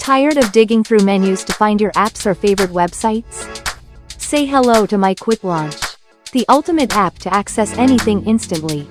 Tired of digging through menus to find your apps or favorite websites? Say hello to My Quick Launch, the ultimate app to access anything instantly.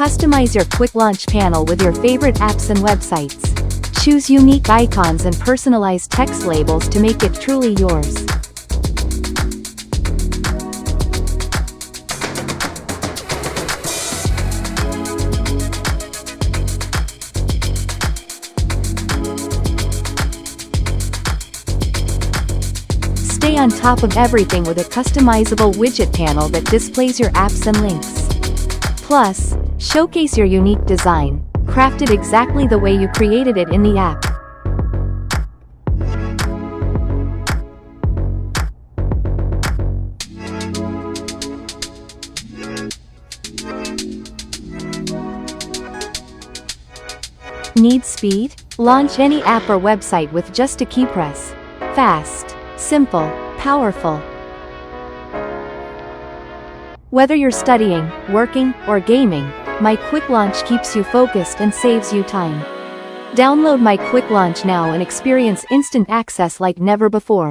Customize your Quick Launch panel with your favorite apps and websites. Choose unique icons and personalized text labels to make it truly yours. Stay on top of everything with a customizable widget panel that displays your apps and links. Plus, showcase your unique design, crafted exactly the way you created it in the app. Need speed? Launch any app or website with just a key press. Fast, simple, powerful. Whether you're studying, working, or gaming, My Quick Launch keeps you focused and saves you time. Download My Quick Launch now and experience instant access like never before.